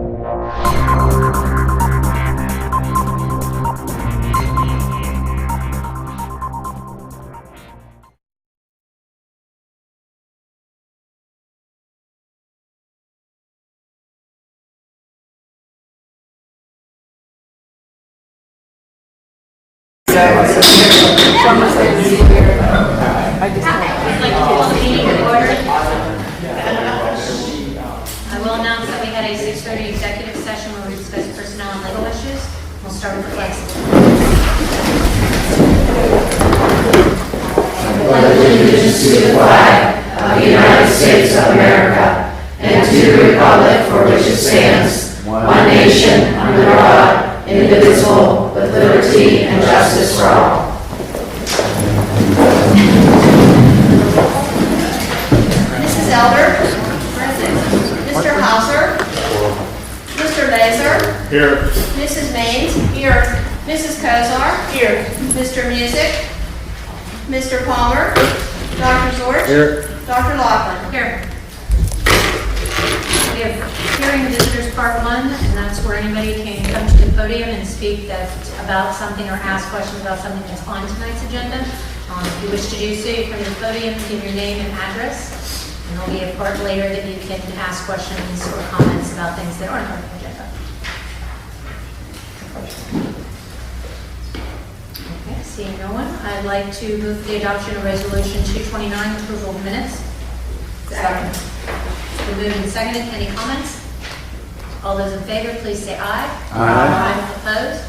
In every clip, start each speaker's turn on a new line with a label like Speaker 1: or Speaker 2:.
Speaker 1: I will announce that we had a 6:30 executive session where we discussed personnel and legal issues. We'll start with the flag salute.
Speaker 2: I pledge allegiance to the flag of the United States of America and to the republic for which it stands, one nation, under God, indivisible, with liberty and justice for all.
Speaker 3: Mrs. Elder? Present. Mr. Hauser? Mr. Laser?
Speaker 4: Here.
Speaker 3: Mrs. Maines? Here. Mrs. Kozar? Here. Mr. Music? Mr. Palmer? Dr. Zorch?
Speaker 4: Here.
Speaker 3: Dr. Laughlin?
Speaker 1: Here. We have hearing visitors part 1, and that's where anybody can come to the podium and speak about something or ask questions about something that's on tonight's agenda. If you wish to do so, you come to the podium, give your name and address, and there'll be a part later that you can ask questions or comments about things that aren't on the agenda. Okay, seeing no one, I'd like to move for the adoption of Resolution 229, approval of minutes.
Speaker 3: Second.
Speaker 1: It's been moved and seconded. Any comments? All those in favor, please say aye.
Speaker 4: Aye.
Speaker 1: Opposed?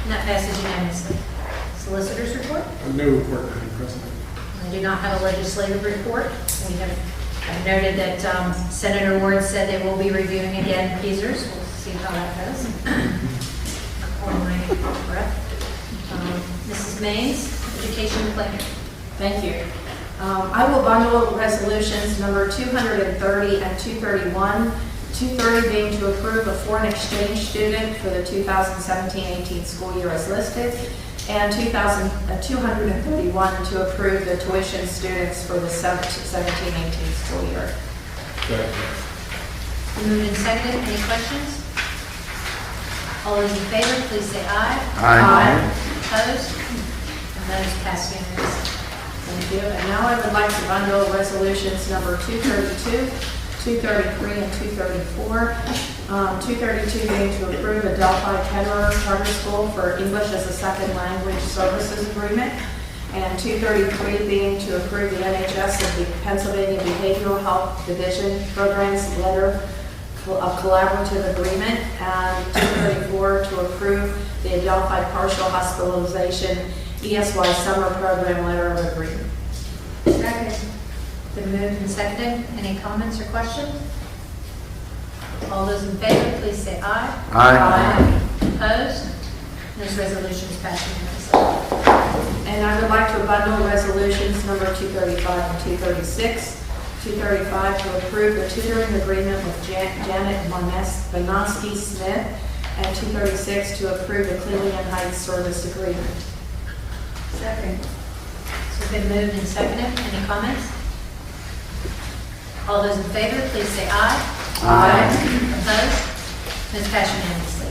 Speaker 1: And that passes unanimously. Solicitors report?
Speaker 4: No report, Madam President.
Speaker 1: I do not have a legislative report. I've noted that Senator Ward said they will be reviewing again Peasers. We'll see how that goes. Mrs. Maines, Education and Planning.
Speaker 5: Thank you. I will bundle resolutions number 230 and 231. 230 being to approve a foreign exchange student for the 2017-18 school year as listed, and 231 to approve the tuition students for the 17-18 school year.
Speaker 1: Moved and seconded. Any questions? All those in favor, please say aye.
Speaker 4: Aye.
Speaker 1: Opposed? And those pass unanimously.
Speaker 5: Thank you. And now I would like to bundle resolutions number 232, 233, and 234. 232 being to approve a Delphi Ketterer Charter School for English as a Second Language Services Agreement, and 233 being to approve the NHS of the Pennsylvania Behavioral Health Division Programs Letter of Collaborative Agreement, and 234 to approve the Delphi Partial Hospitalization ESY Summer Program Letter of Agreement.
Speaker 1: Second. Been moved and seconded. Any comments or questions? All those in favor, please say aye.
Speaker 4: Aye.
Speaker 1: Opposed? Those resolutions pass unanimously.
Speaker 5: And I would like to bundle resolutions number 235 and 236. 235 to approve the tutoring agreement with Janet Bonoski Smith, and 236 to approve the Cleveland Heights Service Agreement.
Speaker 1: Second. So it's been moved and seconded. Any comments? All those in favor, please say aye.
Speaker 4: Aye.
Speaker 1: Opposed? Those pass unanimously.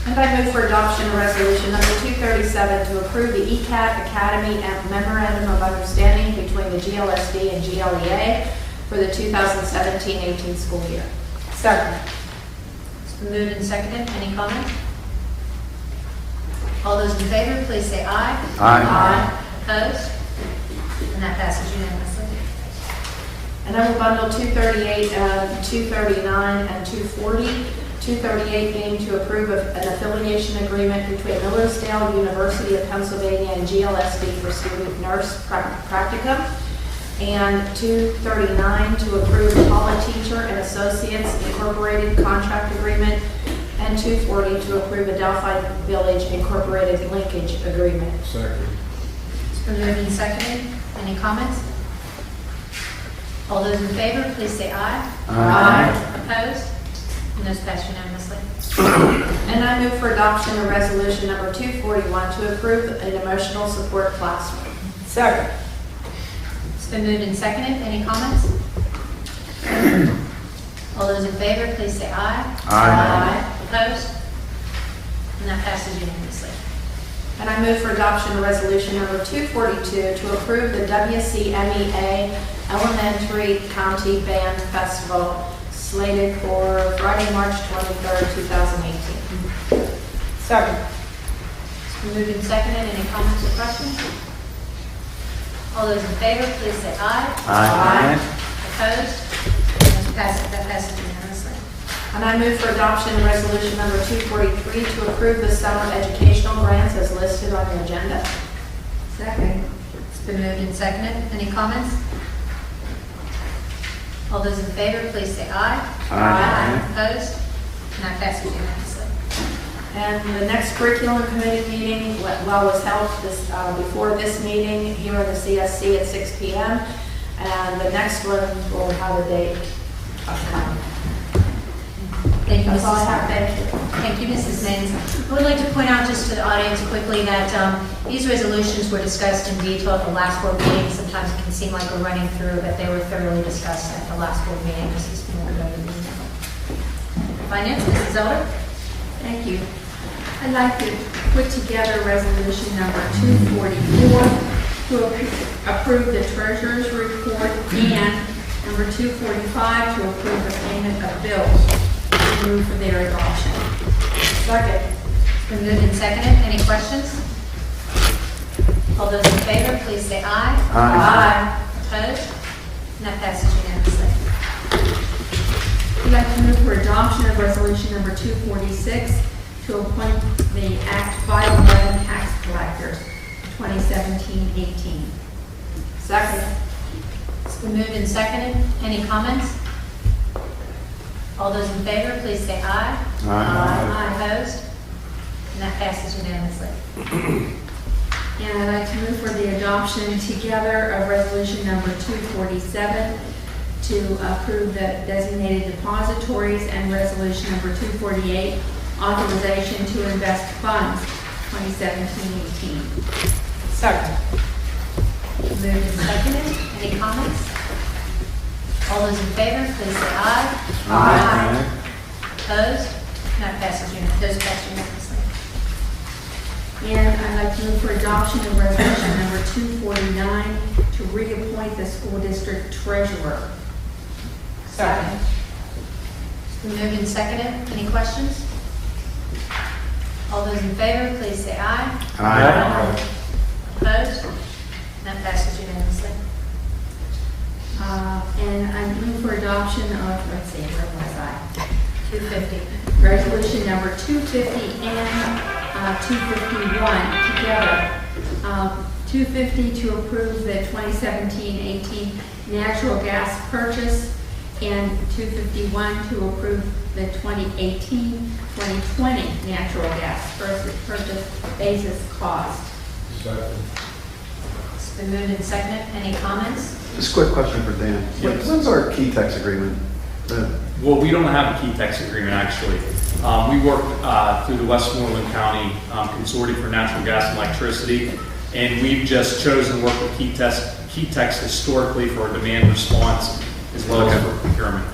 Speaker 5: And I move for adoption of resolution number 237 to approve the ECAT Academy and Memorandum of Understanding between the GLSD and GLEA for the 2017-18 school year.
Speaker 1: Second. It's been moved and seconded. Any comments? All those in favor, please say aye.
Speaker 4: Aye.
Speaker 1: Opposed? And that passes unanimously.
Speaker 5: And I will bundle 238, 239, and 240. 238 being to approve an affiliation agreement between Millersdale University of Pennsylvania and GLSD for student nurse practicum. And 239 to approve Paula Teacher and Associates Incorporated contract agreement. And 240 to approve a Delphi Village Incorporated linkage agreement.
Speaker 4: Second.
Speaker 1: It's been moved and seconded. Any comments? All those in favor, please say aye.
Speaker 4: Aye.
Speaker 1: Opposed? And those pass unanimously.
Speaker 5: And I move for adoption of resolution number 241 to approve an emotional support classroom.
Speaker 3: Second.
Speaker 1: It's been moved and seconded. Any comments? All those in favor, please say aye.
Speaker 4: Aye.
Speaker 1: Opposed? And that passes unanimously.
Speaker 5: And I move for adoption of resolution number 242 to approve the WCMEA Elementary County Band Festival slated for Friday, March 23rd, 2018.
Speaker 3: Second.
Speaker 1: It's been moved and seconded. Any comments or questions? All those in favor, please say aye.
Speaker 4: Aye.
Speaker 1: Opposed? That passes unanimously.
Speaker 5: And I move for adoption of resolution number 243 to approve the summer educational grants as listed on the agenda.
Speaker 1: Second. It's been moved and seconded. Any comments? All those in favor, please say aye.
Speaker 4: Aye.
Speaker 1: Opposed? And that passes unanimously.
Speaker 5: And the next curriculum committee meeting, was held before this meeting here in the CSC at 6 p.m. And the next one will have a date.
Speaker 1: Thank you,
Speaker 5: That's all I
Speaker 1: Mrs.
Speaker 5: have. Thank you.
Speaker 1: Thank you, Mrs. Mins. I would like to point out just to the audience quickly that these resolutions were discussed in detail at the last board meeting. Sometimes it can seem like we're running through, but they were thoroughly discussed at the last board meeting. This is more going to be. Finance, Mrs. Elder.
Speaker 6: Thank you. I'd like to put together resolution number 244 to approve the treasurer's report and number 245 to approve the payment of bills. I move for their adoption.
Speaker 5: Second.
Speaker 1: It's been moved and seconded. Any questions? All those in favor, please say aye.
Speaker 4: Aye.
Speaker 1: Opposed? And that passes unanimously.
Speaker 6: I'd like to move for adoption of resolution number 246 to appoint the Act 511 tax collectors 2017-18.
Speaker 5: Second.
Speaker 1: It's been moved and seconded. Any comments? All those in favor, please say aye.
Speaker 4: Aye.
Speaker 1: Opposed? And that passes unanimously.
Speaker 6: And I'd like to move for the adoption together of resolution number 247 to approve the designated depositories and resolution number 248, authorization to invest funds 2017-18.
Speaker 3: Second.
Speaker 1: Moved and seconded. Any comments? All those in favor, please say aye.
Speaker 4: Aye.
Speaker 1: Opposed? And that passes unanimously. Those pass unanimously.
Speaker 6: And I'd like to move for adoption of resolution number 249 to reappoint the school district treasurer.
Speaker 3: Second.
Speaker 1: It's been moved and seconded. Any questions? All those in favor, please say aye.
Speaker 4: Aye.
Speaker 1: Opposed? And that passes unanimously.
Speaker 6: And I move for adoption of, let's see, where was I?
Speaker 1: 250.
Speaker 6: Resolution number 250 and 251 together. 250 to approve the 2017-18 natural gas purchase, and 251 to approve the 2018-2020 natural gas purchase basis cost.
Speaker 1: It's been moved and seconded. Any comments?
Speaker 7: Just a quick question for Dan.
Speaker 8: Yes.
Speaker 7: When's our key tax agreement?
Speaker 8: Well, we don't have a key tax agreement, actually. We work through the Westmoreland County Consortium for Natural Gas and Electricity, and we've just chosen to work with key tax historically for our demand response as well as for procurement.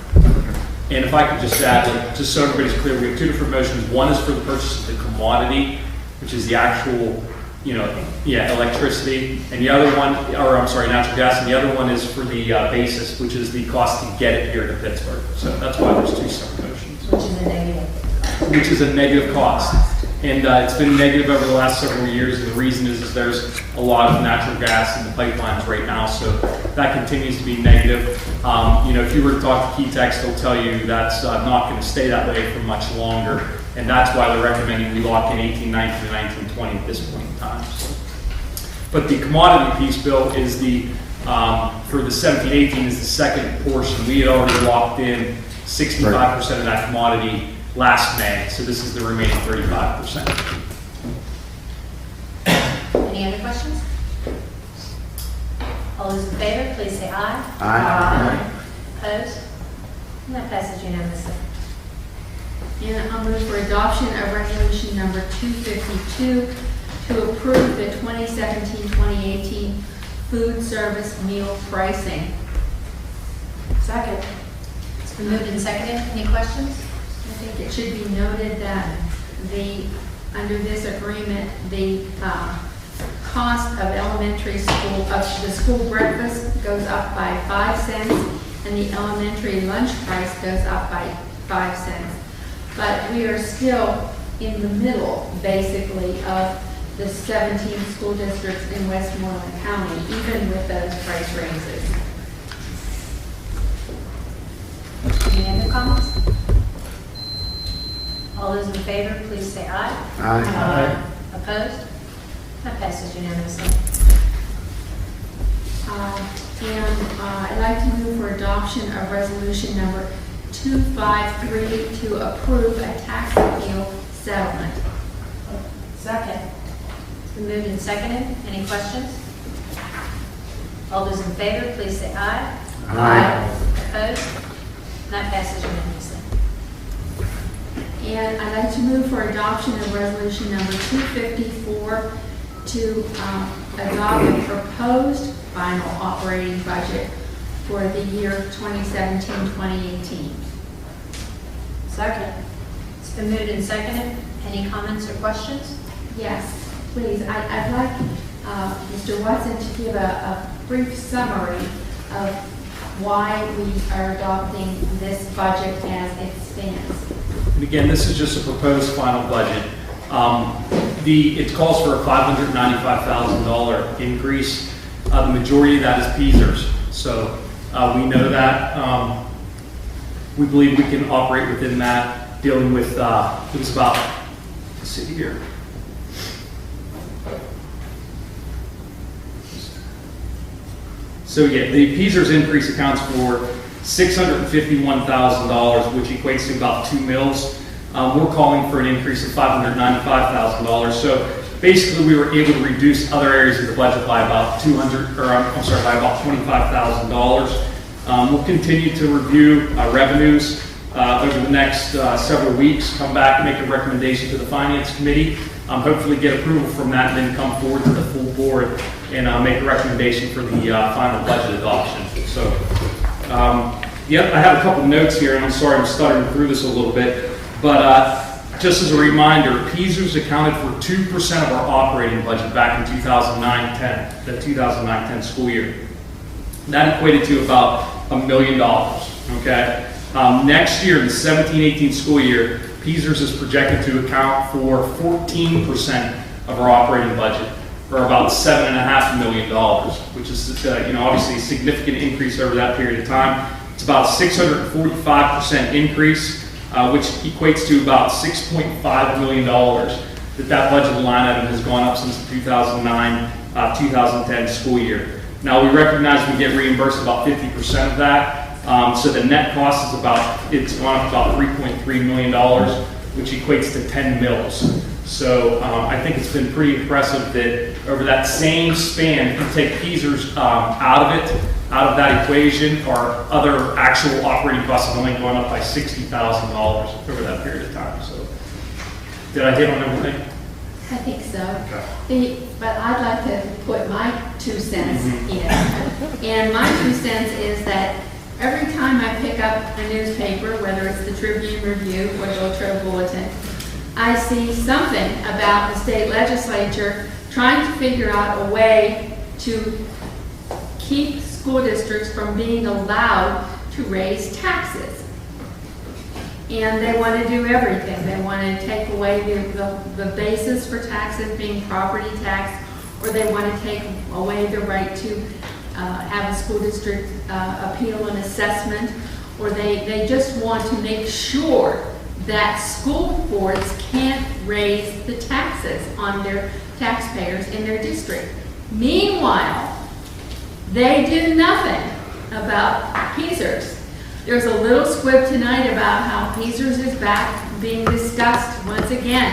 Speaker 8: And if I could just add, just so everybody's clear, we have two different motions. One is for the purchase of the commodity, which is the actual, electricity, and the other one, natural gas, and the other one is for the basis, which is the cost to get it here to Pittsburgh. So that's why there's two separate motions.
Speaker 1: Which is a negative.
Speaker 8: Which is a negative cost. And it's been negative over the last several years, and the reason is there's a lot of natural gas in the pipelines right now, so that continues to be negative. If you were to talk to Keytex, they'll tell you that's not going to stay that way for much longer, and that's why they're recommending we lock in 1819 and 1920 at this point in time. So. But the commodity piece, Bill, is the for the 1718 is the second portion. We had already locked in 65% of that commodity last May, so this is the remaining 35%.
Speaker 1: Any other questions? All those in favor, please say aye.
Speaker 4: Aye.
Speaker 1: Opposed? And that passes unanimously.
Speaker 6: And I'll move for adoption of resolution number 252 to approve the 2017-2018 food service meal pricing.
Speaker 5: Second.
Speaker 1: It's been moved and seconded. Any questions?
Speaker 6: I think it should be noted that under this agreement, the cost of elementary school, of the school breakfast goes up by 5 cents, and the elementary lunch price goes up by 5 cents. But we are still in the middle, basically, of the 17 school districts in Westmoreland County, even with those price raises.
Speaker 1: Any other comments? All those in favor, please say aye.
Speaker 7: Aye.
Speaker 1: Opposed? That passes unanimously.
Speaker 6: I'd like to move for adoption of resolution number 253 to approve a tax appeal settlement.
Speaker 5: Second.
Speaker 1: It's been moved and seconded. Any questions? All those in favor, please say aye. Opposed? That passes unanimously.
Speaker 6: And I'd like to move for adoption of resolution number 254 to adopt a proposed final operating budget for the year 2017-2018.
Speaker 5: Second.
Speaker 1: It's been moved and seconded. Any comments or questions?
Speaker 6: Yes, please. I'd like Mr. Watson to give a brief summary of why we are adopting this budget as it stands.
Speaker 8: And again, this is just a proposed final budget. It calls for a $595,000 increase. The majority of that is PSERS. So we know that. We believe we can operate within that, dealing with, it was about, let's see here. So yeah, the PSERS increase accounts for $651,000, which equates to about 2 mills. We're calling for an increase of $595,000. So basically, we were able to reduce other areas of the budget by about by about $25,000. We'll continue to review revenues over the next several weeks. Come back, make a recommendation to the Finance Committee. Hopefully, get approval from that, and then come forward to the full board and make a recommendation for the final budget adoption. So, yep, I have a couple notes here, and I'm sorry I'm stuttering through this a little bit. But just as a reminder, PSERS accounted for 2% of our operating budget back in 2009-10, the 2009-10 school year. That equated to about $1 million, okay? Next year, the 17-18 school year, PSERS is projected to account for 14% of our operating budget, or about $7.5 million, which is obviously a significant increase over that period of time. It's about a 645% increase, which equates to about $6.5 million that budget line item has gone up since the 2009-2010 school year. Now, we recognize we get reimbursed about 50% of that. So the net cost is it's gone up about $3.3 million, which equates to 10 mills. So I think it's been pretty impressive that over that same span, if you take PSERS out of that equation, our other actual operating costs have only gone up by $60,000 over that period of time. So did I hit on everything?
Speaker 6: I think so.
Speaker 8: Okay.
Speaker 6: But I'd like to put my 2 cents in. And my 2 cents is that every time I pick up a newspaper, whether it's the Tribune Review or the Latrobe Bulletin, I see something about the state legislature trying to figure out a way to keep school districts from being allowed to raise taxes. And they want to do everything. They want to take away the basis for taxes being property tax, or they want to take away the right to have a school district appeal an assessment, or they just want to make sure that school boards can't raise the taxes on their taxpayers in their district. Meanwhile, they do nothing about PSERS. There's a little squib tonight about how PSERS is back being discussed once again.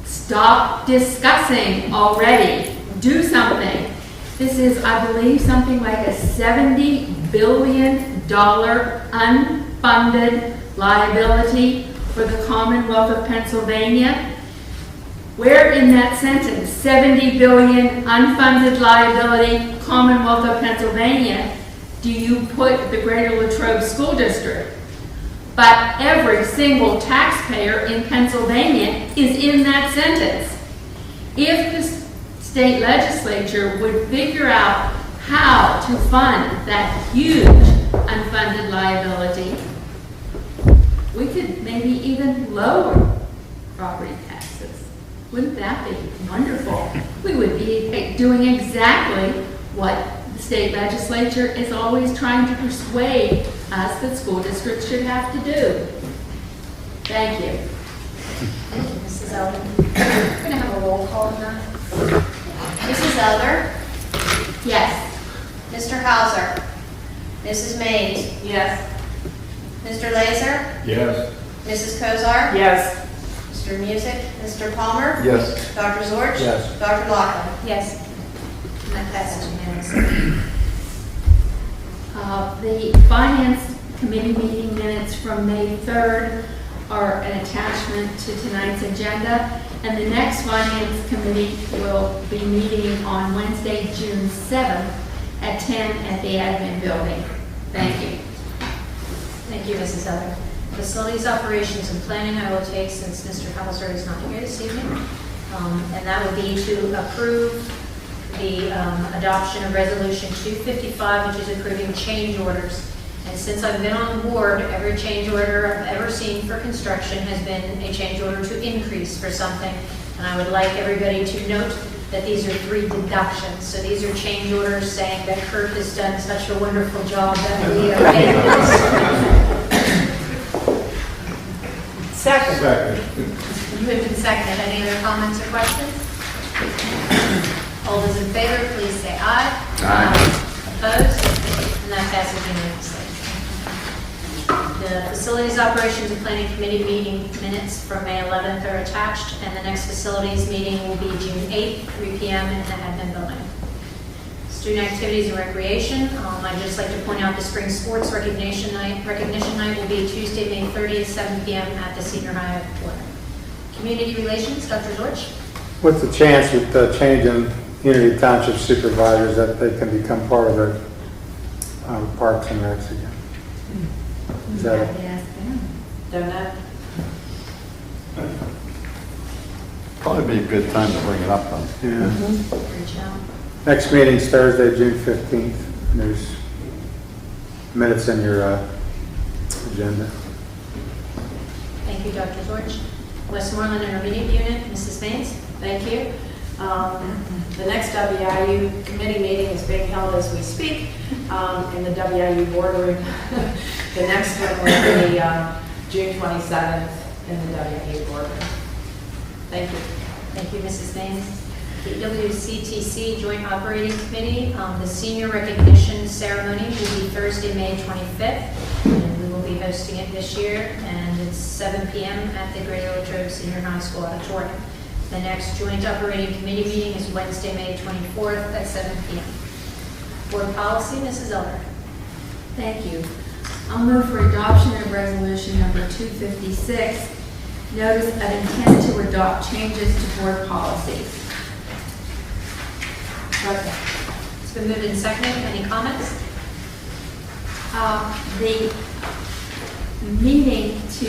Speaker 6: Stop discussing already. Do something. This is, I believe, something like a $70 billion unfunded liability for the Commonwealth of Pennsylvania. Where in that sentence, $70 billion unfunded liability, Commonwealth of Pennsylvania, do you put the Greater Latrobe School District? but every single taxpayer in Pennsylvania is in that sentence. If the state legislature would figure out how to fund that huge unfunded liability, we could maybe even lower property taxes. Wouldn't that be wonderful? We would be doing exactly what the state legislature is always trying to persuade us that school districts should have to do. Thank you.
Speaker 1: Thank you, Mrs. Elder. We're going to have a roll call now.
Speaker 3: Mrs. Elder,
Speaker 6: Yes.
Speaker 3: Mr. Hauser, Mrs. Mays,
Speaker 5: Yes.
Speaker 3: Mr. Laser,
Speaker 4: Yes.
Speaker 3: Mrs. Kozar,
Speaker 5: Yes.
Speaker 3: Mr. Music, Mr. Palmer,
Speaker 7: Yes.
Speaker 3: Dr. Zorch,
Speaker 4: Yes.
Speaker 3: Dr. Lockland.
Speaker 1: Yes. And that passes unanimously.
Speaker 6: The Finance Committee meeting minutes from May 3rd are an attachment to tonight's agenda, and the next Finance Committee will be meeting on Wednesday, June 7th at 10 at the admin building. Thank you.
Speaker 1: Thank you, Mrs. Elder. Facilities, operations, and planning I will take since Mr. Hauser is not here this evening. And that would be to approve the adoption of Resolution 255, which is approving change orders. And since I've been on the board, every change order I've ever seen for construction has been a change order to increase for something. And I would like everybody to note that these are 3 deductions. So these are change orders saying that Kurt has done such a wonderful job that we are paying this.
Speaker 5: Second.
Speaker 1: Moved and seconded. Any other comments or questions? All those in favor, please say aye. Opposed? And that passes unanimously. The Facilities, Operations, and Planning Committee meeting minutes from May 11th are attached, and the next facilities meeting will be June 8th, 3 p.m. in the admin building. Student activities and recreation. I'd just like to point out the spring sports recognition night will be Tuesday, May 30th, 7 p.m. at the senior high auditorium. Community relations, Dr. Zorch.
Speaker 9: What's the chance with the change in Unity Township supervisors that they can become part of the Parks and Recs again? Is that
Speaker 6: Yes, ma'am.
Speaker 5: Don't know.
Speaker 7: Probably be a good time to bring it up then.
Speaker 9: yeah.
Speaker 1: Reach out.
Speaker 9: Next meeting's Thursday, June 15th. There's minutes in your agenda.
Speaker 1: Thank you, Dr. Zorch. Westmoreland Intermediate Unit, Mrs. Mays.
Speaker 5: Thank you. The next WIU committee meeting is being held as we speak in the WIU boardroom. The next one will be June 27th in the WIU boardroom. Thank you.
Speaker 1: Thank you, Mrs. Mays. The WCTC Joint Operating Committee, the senior recognition ceremony will be Thursday, May 25th, and we will be hosting it this year, and it's 7 p.m. at the Greater Latrobe Senior High School auditorium. The next Joint Operating Committee meeting is Wednesday, May 24th at 7 p.m. Board policy, Mrs. Elder.
Speaker 6: Thank you. I'll move for adoption of resolution number 256, notice of intent to adopt changes to board policies.
Speaker 1: It's been moved and seconded. Any comments?
Speaker 6: The meeting to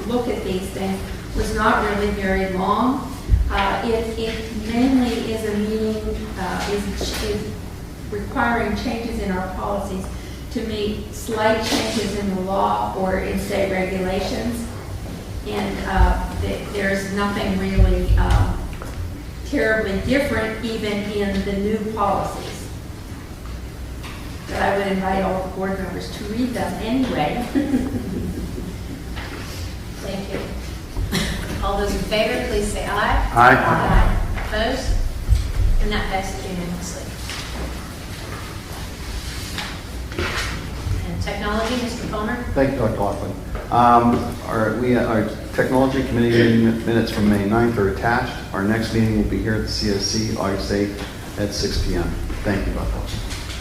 Speaker 6: look at these things was not really very long. It mainly is a meeting, is requiring changes in our policies to meet slight changes in the law or in state regulations. And there's nothing really terribly different even in the new policies. But I would invite all the board members to read them anyway.
Speaker 1: Thank you. All those in favor, please say aye.
Speaker 7: Aye.
Speaker 1: Opposed? And that passes unanimously. And technology, Mr. Palmer.
Speaker 7: Thank you, Dr. Lockland. Our technology committee minutes from May 9th are attached. Our next meeting will be here at the CSC, August 8th at 6 p.m. Thank you, Dr. Lockland.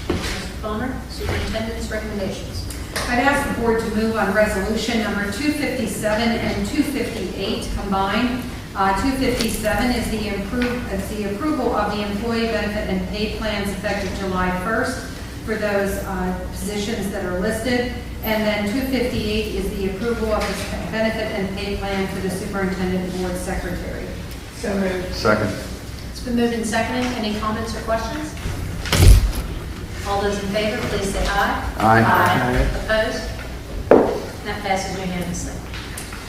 Speaker 1: Mr. Palmer, superintendent's recommendations.
Speaker 10: I'd ask the board to move on resolution number 257 and 258 combined. 257 is the approval of the employee benefit and pay plans effective July 1st for those positions that are listed. And then 258 is the approval of the benefit and pay plan for the superintendent board secretary.
Speaker 5: So moved.
Speaker 7: Second.
Speaker 1: It's been moved and seconded. Any comments or questions? All those in favor, please say aye.
Speaker 7: Aye.
Speaker 1: Opposed? That passes unanimously.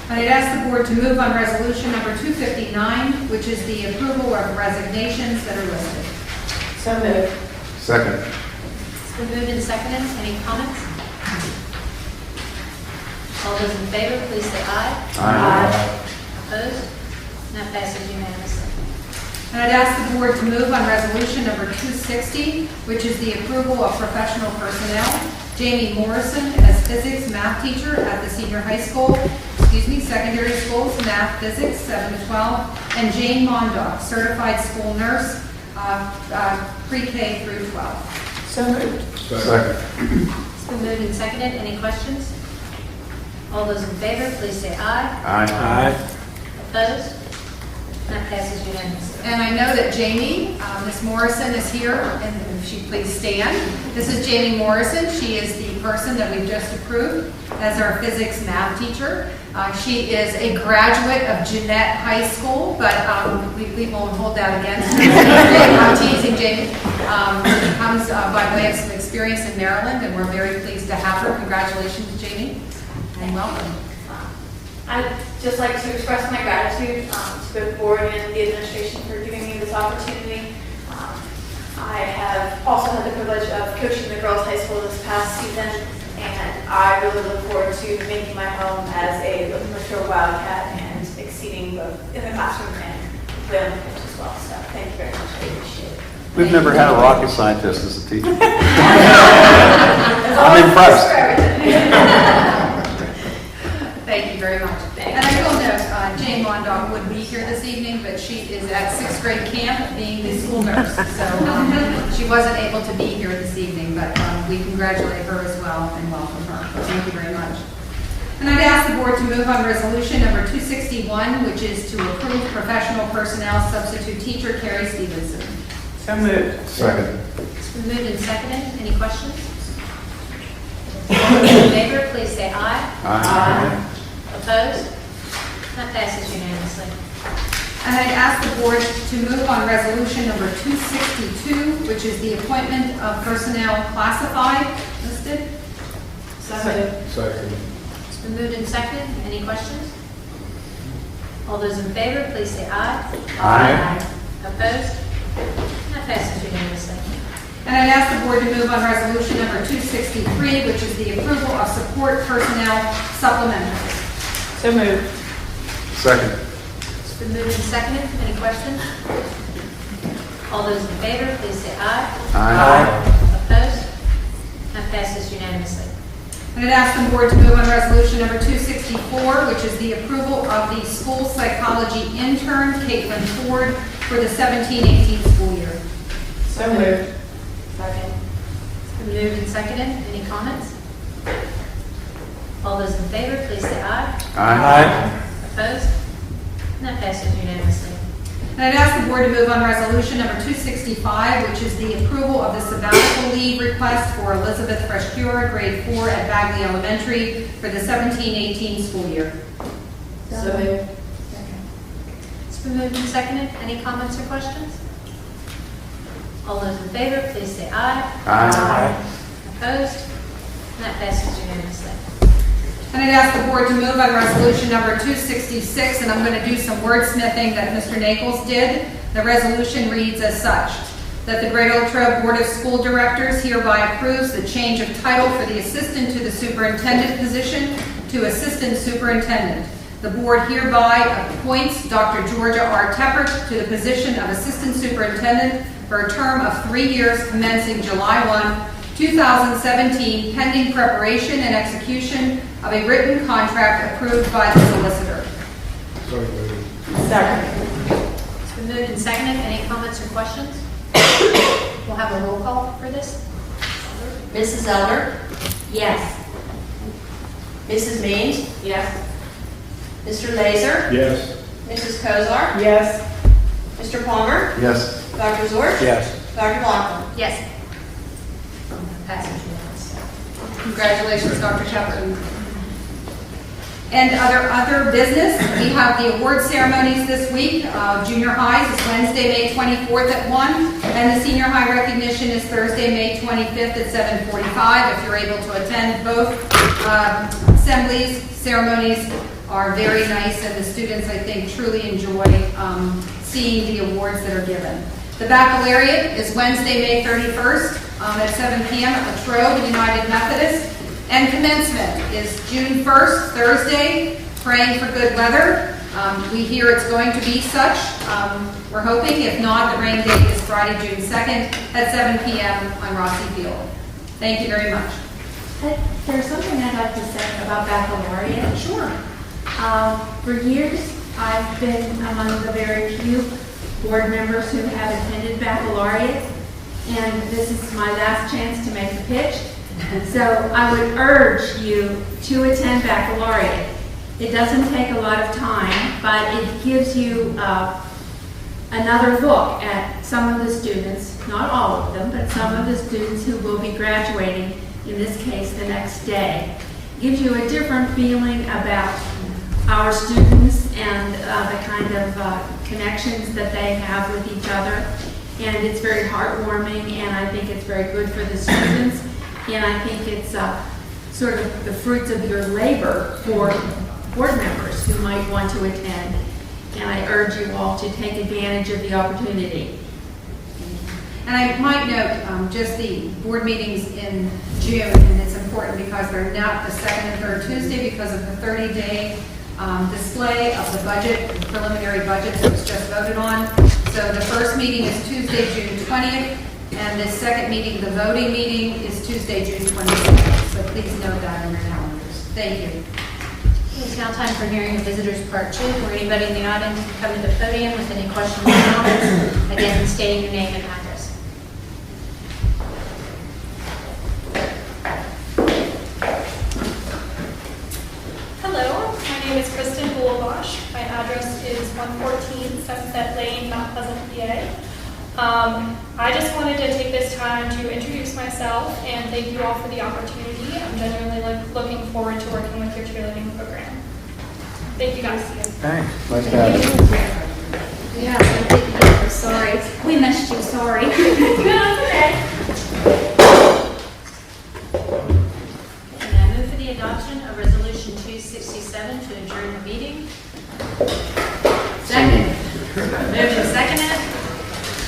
Speaker 10: I'd ask the board to move on resolution number 259, which is the approval of resignations that are listed.
Speaker 5: So moved.
Speaker 7: Second.
Speaker 1: It's been moved and seconded. Any comments? All those in favor, please say aye. Opposed? That passes unanimously.
Speaker 10: And I'd ask the board to move on resolution number 260, which is the approval of professional personnel. Jamie Morrison as physics math teacher at the senior high school, secondary schools, math, physics, 7 to 12. And Jane Mondock, certified school nurse, pre-K through 12.
Speaker 5: So moved.
Speaker 7: Second.
Speaker 1: It's been moved and seconded. Any questions? All those in favor, please say aye.
Speaker 7: Aye.
Speaker 1: Opposed? That passes unanimously.
Speaker 10: And I know that Jamie, Ms. Morrison is here, and if she please stand. This is Jamie Morrison. She is the person that we've just approved as our physics math teacher. She is a graduate of Jeanette High School, but we won't hold that against her. I'm teasing Jamie. She comes by way of some experience in Maryland, and we're very pleased to have her. Congratulations, Jamie, and welcome.
Speaker 11: I'd just like to express my gratitude to both board and the administration for giving me this opportunity. I have also had the privilege of coaching the girls' high school this past season, and I really look forward to making my home as a mature Wildcat and exceeding both in the classroom and play on the pitch as well. So thank you very much. I appreciate it.
Speaker 7: We've never had a rocket scientist as a teacher.
Speaker 11: I'm
Speaker 7: impressed.
Speaker 10: Thank you very much. And I will note, Jane Mondock would be here this evening, but she is at 6th grade camp being the school nurse. So she wasn't able to be here this evening, but we congratulate her as well and welcome her. Thank you very much. And I'd ask the board to move on resolution number 261, which is to approve professional personnel substitute teacher Carrie Stevenson.
Speaker 5: So moved.
Speaker 7: Second.
Speaker 1: It's been moved and seconded. Any questions? All those in favor, please say aye.
Speaker 7: Aye.
Speaker 1: Opposed? That passes unanimously.
Speaker 10: And I'd ask the board to move on resolution number 262, which is the appointment of personnel classified listed.
Speaker 5: So moved.
Speaker 9: Second.
Speaker 1: It's been moved and seconded. Any questions? All those in favor, please say aye.
Speaker 7: Aye.
Speaker 1: Opposed? That passes unanimously.
Speaker 10: And I'd ask the board to move on resolution number 263, which is the approval of support personnel supplementals.
Speaker 5: So moved.
Speaker 7: Second.
Speaker 1: It's been moved and seconded. Any questions? All those in favor, please say aye. Opposed? That passes unanimously.
Speaker 10: And I'd ask the board to move on resolution number 264, which is the approval of the school psychology intern, Caitlin Ford, for the 17-18 school year.
Speaker 5: So moved.
Speaker 1: Second. It's been moved and seconded. Any comments? All those in favor, please say aye. Opposed? And that passes unanimously.
Speaker 10: And I'd ask the board to move on resolution number 265, which is the approval of the sabbatical leave request for Elizabeth Frescura, grade 4 at Bagley Elementary for the 17-18 school year.
Speaker 5: So moved.
Speaker 1: It's been moved and seconded. Any comments or questions? All those in favor, please say aye. Opposed? And that passes unanimously.
Speaker 10: And I'd ask the board to move on resolution number 266, and I'm going to do some wordsmithing that Mr. Naples did. The resolution reads as such, that the Greater Latrobe Board of School Directors hereby approves the change of title for the assistant to the superintendent position to assistant superintendent. The board hereby appoints Dr. Georgia R. Teppert to the position of assistant superintendent for a term of 3 years commencing July 1, 2017, pending preparation and execution of a written contract approved by the solicitor.
Speaker 9: So moved.
Speaker 5: Second.
Speaker 1: It's been moved and seconded. Any comments or questions? We'll have a roll call for this.
Speaker 3: Mrs. Elder?
Speaker 6: Yes.
Speaker 3: Mrs. Means?
Speaker 11: Yes.
Speaker 3: Mr. Laser?
Speaker 9: Yes.
Speaker 3: Mrs. Kozar?
Speaker 5: Yes.
Speaker 3: Mr. Palmer?
Speaker 7: Yes.
Speaker 3: Dr. Zorch?
Speaker 9: Yes.
Speaker 3: Dr. Blackman?
Speaker 1: Yes. Passes unanimously.
Speaker 10: Congratulations, Dr. Shepard. And other business, we have the award ceremonies this week. Junior highs is Wednesday, May 24th at 1, and the senior high recognition is Thursday, May 25th at 7:45. If you're able to attend both assemblies, ceremonies are very nice, and the students, I think, truly enjoy seeing the awards that are given. The baccalaureate is Wednesday, May 31st at 7 p.m. at Latrobe United Methodist. And commencement is June 1st, Thursday, praying for good weather. We hear it's going to be such. We're hoping. If not, the rain date is Friday, June 2nd at 7 p.m. on Rossi Field. Thank you very much.
Speaker 6: There's something I'd like to say about baccalaureate.
Speaker 10: Sure.
Speaker 6: For years, I've been among the very few board members who have attended baccalaureate, and this is my last chance to make a pitch. So I would urge you to attend baccalaureate. It doesn't take a lot of time, but it gives you another look at some of the students, not all of them, but some of the students who will be graduating, in this case, the next day. It gives you a different feeling about our students and the kind of connections that they have with each other. And it's very heartwarming, and I think it's very good for the students. And I think it's sort of the fruits of your labor for board members who might want to attend. And I urge you all to take advantage of the opportunity.
Speaker 10: And I might note just the board meetings in June, and it's important because they're not the second and third Tuesday because of the 30-day display of the budget, the preliminary budget that was just voted on. So the first meeting is Tuesday, June 20th. And the second meeting, the voting meeting, is Tuesday, June 26th. So please note that in your calendars. Thank you.
Speaker 1: It's now time for hearing of visitors part 2, where anybody in the audience can come to the podium with any questions or comments, again, stating your name and address.
Speaker 11: Hello, my name is Kristen Boulbosh. My address is 114 Sunset Lane, Mount Pleasant, PA. I just wanted to take this time to introduce myself and thank you all for the opportunity. I'm genuinely looking forward to working with your cheerleading program. Thank you guys.
Speaker 9: Thanks. Nice to have you.
Speaker 6: Yeah, thank you. Sorry. We missed you, sorry.
Speaker 11: No, it's okay.
Speaker 1: And I move for the adoption of Resolution 267 to adjourn the meeting. Second. Moved and seconded.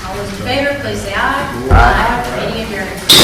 Speaker 1: All those in favor, please say aye. Aye. Meeting adjourned.